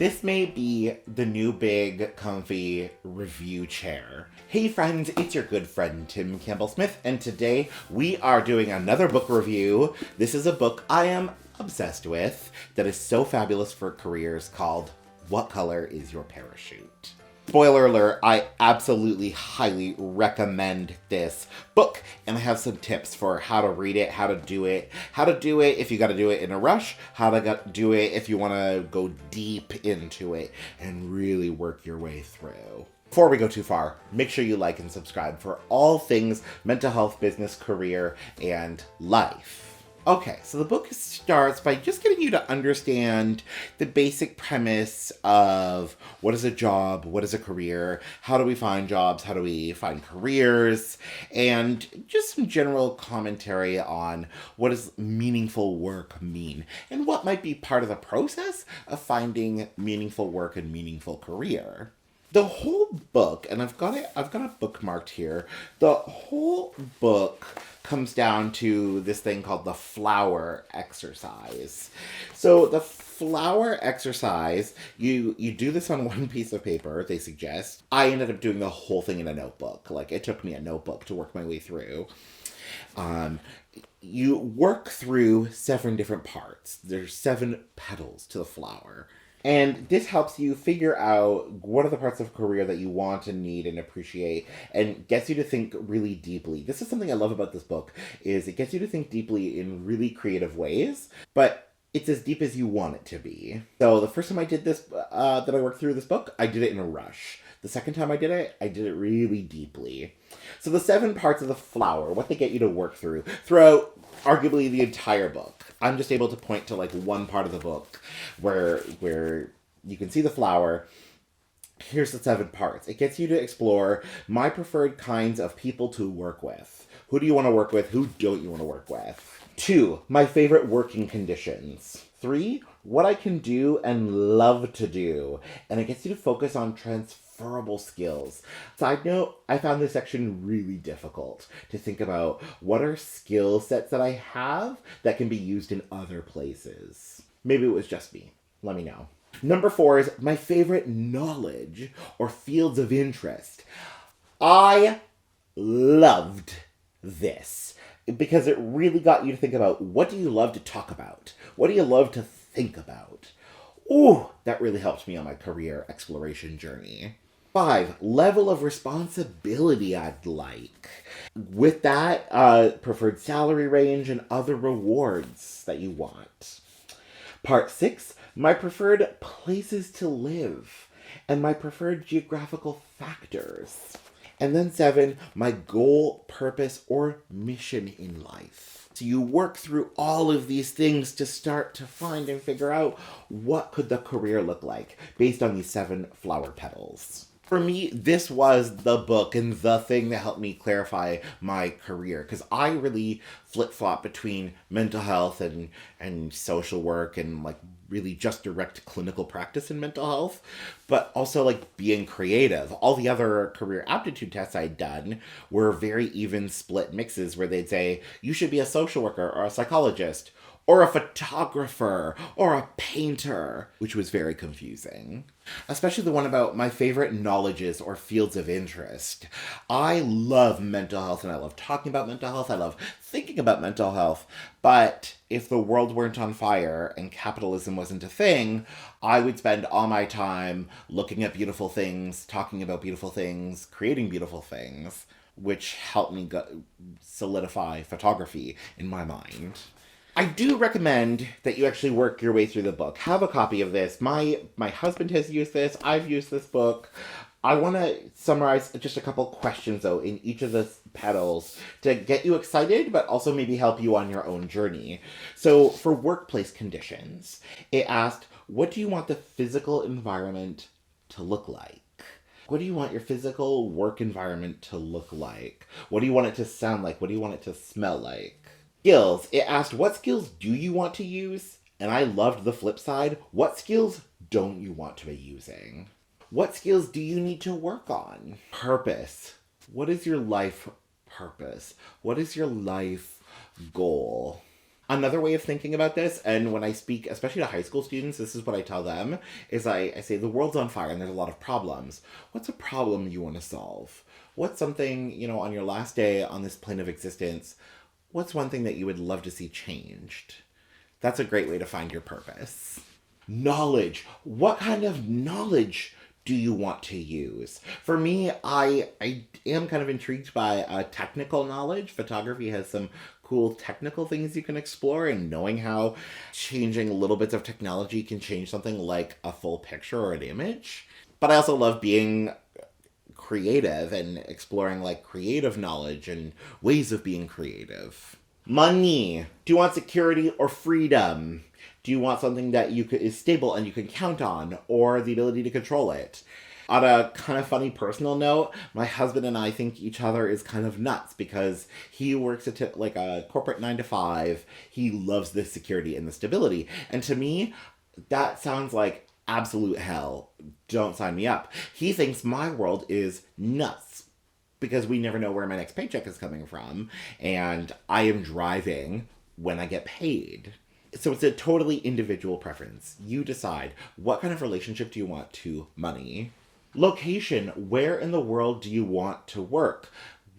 This may be the new big, comfy review chair. Hey friends, it's your good friend Tim Campbell-Smith, and today we are doing another book review. This is a book I am obsessed with that is so fabulous for careers called What Color Is Your Parachute? Spoiler alert, I absolutely highly recommend this book, and I have some tips for how to read it, how to do it if you gotta do it in a rush, how to do it if you wanna go deep into it and really work your way through. Before we go too far, make sure you like and subscribe for all things mental health, business, career, and life. Okay, so the book starts by just getting you to understand the basic premise of what is a job, what is a career, how do we find jobs, how do we find careers, and just some general commentary on what does meaningful work mean, and what might be part of the process of finding meaningful work and meaningful career. The whole book, and I've got it bookmarked here, the whole book comes down to this thing called the flower exercise. So the flower exercise, you do this on one piece of paper, they suggest. I ended up doing the whole thing in a notebook. Like, it took me a notebook to work my way through. You work through 7 different parts. There's 7 petals to the flower. And this helps you figure out what are the parts of career that you want and need and appreciate, and gets you to think really deeply. This is something I love about this book, is it gets you to think deeply in really creative ways, but it's as deep as you want it to be. So the first time I did this, that I worked through this book, I did it in a rush. The second time I did it really deeply. So the 7 parts of the flower, what they get you to work through, throughout arguably the entire book. I'm just able to point to like one part of the book where you can see the flower. Here's the 7 parts. It gets you to explore my preferred kinds of people to work with. Who do you want to work with? Who don't you want to work with? 2, my favorite working conditions. 3, what I can do and love to do. And it gets you to focus on transferable skills. Side note, I found this section really difficult to think about what are skill sets that I have that can be used in other places. Maybe it was just me. Let me know. Number 4 is my favorite knowledge or fields of interest. I loved this because it really got you to think about, what do you love to talk about? What do you love to think about? Ooh, that really helped me on my career exploration journey. 5, level of responsibility I'd like. With that, preferred salary range and other rewards that you want. Part 6, my preferred places to live and my preferred geographical factors. And then 7, my goal, purpose, or mission in life. So you work through all of these things to start to find and figure out what could the career look like based on these 7 flower petals. For me, this was the book and the thing that helped me clarify my career, because I really flip-flop between mental health and social work and like really just direct clinical practice in mental health, but also like being creative. All the other career aptitude tests I'd done were very even split mixes where they'd say, you should be a social worker or a psychologist or a photographer or a painter, which was very confusing. Especially the one about my favorite knowledges or fields of interest. I love mental health and I love talking about mental health. I love thinking about mental health. But if the world weren't on fire and capitalism wasn't a thing, I would spend all my time looking at beautiful things, talking about beautiful things, creating beautiful things, which helped me solidify photography in my mind. I do recommend that you actually work your way through the book. Have a copy of this. My husband has used this. I've used this book. I want to summarize just a couple questions, though, in each of the petals to get you excited, but also maybe help you on your own journey. So for workplace conditions, it asked, what do you want the physical environment to look like? What do you want your physical work environment to look like? What do you want it to sound like? What do you want it to smell like? Skills. It asked, what skills do you want to use? And I loved the flip side. What skills don't you want to be using? What skills do you need to work on? Purpose. What is your life purpose? What is your life goal? Another way of thinking about this, and when I speak, especially to high school students, this is what I tell them, is I say, the world's on fire and there's a lot of problems. What's a problem you want to solve? What's something, on your last day on this plane of existence, what's one thing that you would love to see changed? That's a great way to find your purpose. Knowledge. What kind of knowledge do you want to use? For me, I am kind of intrigued by technical knowledge. Photography has some cool technical things you can explore, and knowing how changing little bits of technology can change something like a full picture or an image. But I also love being creative and exploring like creative knowledge and ways of being creative. Money. Do you want security or freedom? Do you want something that is stable and you can count on, or the ability to control it? On a kind of funny personal note, my husband and I think each other is kind of nuts because he works at like a corporate 9 to 5. He loves the security and the stability. And to me, that sounds like absolute hell. Don't sign me up. He thinks my world is nuts because we never know where my next paycheck is coming from. And I am driving when I get paid. So it's a totally individual preference. You decide, what kind of relationship do you want to money? Location. Where in the world do you want to work?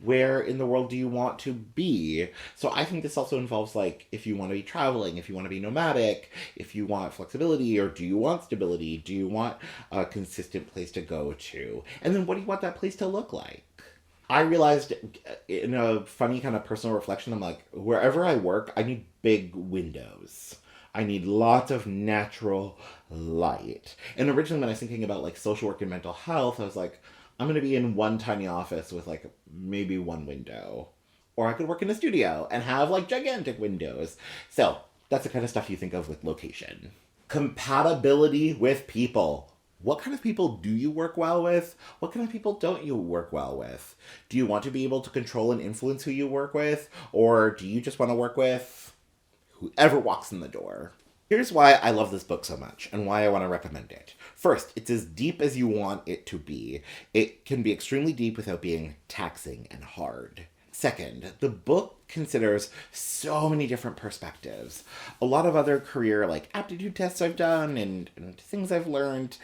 Where in the world do you want to be? So I think this also involves like, if you want to be traveling, if you want to be nomadic, if you want flexibility, or do you want stability? Do you want a consistent place to go to? And then what do you want that place to look like? I realized in a funny kind of personal reflection, I'm like, wherever I work, I need big windows. I need lots of natural light. And originally when I was thinking about like social work and mental health, I was like, I'm going to be in one tiny office with like maybe one window. Or I could work in a studio and have like gigantic windows. So that's the kind of stuff you think of with location. Compatibility with people. What kind of people do you work well with? What kind of people don't you work well with? Do you want to be able to control and influence who you work with? Or do you just want to work with whoever walks in the door? Here's why I love this book so much and why I want to recommend it. First, it's as deep as you want it to be. It can be extremely deep without being taxing and hard. Second, the book considers so many different perspectives. A lot of other career like aptitude tests I've done and things I've learned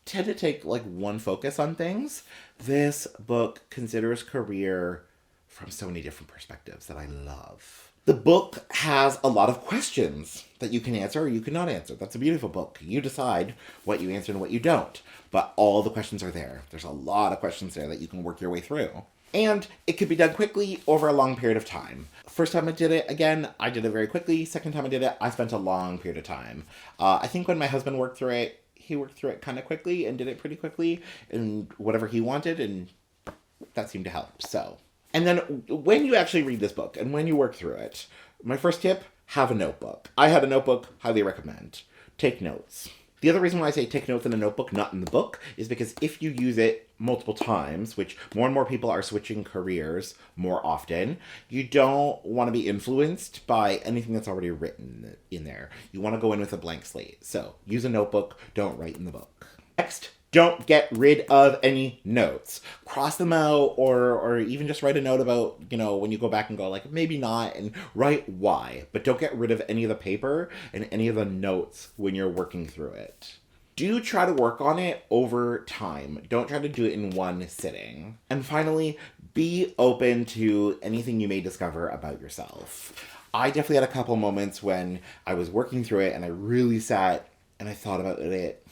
tend to take like one focus on things. This book considers career from so many different perspectives that I love. The book has a lot of questions that you can answer or you cannot answer. That's a beautiful book. You decide what you answer and what you don't. But all the questions are there. There's a lot of questions there that you can work your way through. And it could be done quickly over a long period of time. First time I did it, again, I did it very quickly. Second time I did it, I spent a long period of time. I think when my husband worked through it, he worked through it kind of quickly and did it pretty quickly and whatever he wanted, and that seemed to help. So, and then when you actually read this book and when you work through it, my first tip, have a notebook. I had a notebook, highly recommend. Take notes. The other reason why I say take notes in a notebook, not in the book, is because if you use it multiple times, which more and more people are switching careers more often, you don't want to be influenced by anything that's already written in there. You want to go in with a blank slate. So use a notebook, don't write in the book. Next, don't get rid of any notes. Cross them out or even just write a note about, when you go back and go like, maybe not, and write why. But don't get rid of any of the paper and any of the notes when you're working through it. Do try to work on it over time. Don't try to do it in one sitting. And finally, be open to anything you may discover about yourself. I definitely had a couple moments when I was working through it and I really sat and I thought about it.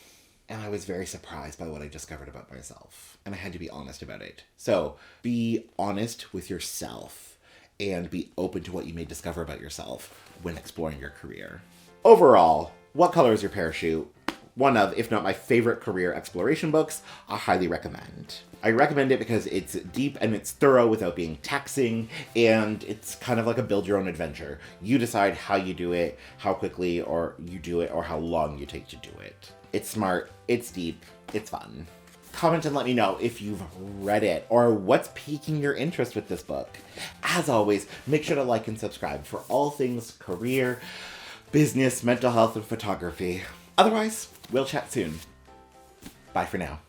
And I was very surprised by what I discovered about myself. And I had to be honest about it. So be honest with yourself and be open to what you may discover about yourself when exploring your career. Overall, What Color is Your Parachute? One of, if not my favorite career exploration books, I highly recommend. I recommend it because it's deep and it's thorough without being taxing, and it's kind of like a build your own adventure. You decide how you do it, how quickly or you do it, or how long you take to do it. It's smart, it's deep, it's fun. Comment and let me know if you've read it or what's piquing your interest with this book. As always, make sure to like and subscribe for all things career, business, mental health, and photography. Otherwise, we'll chat soon. Bye for now.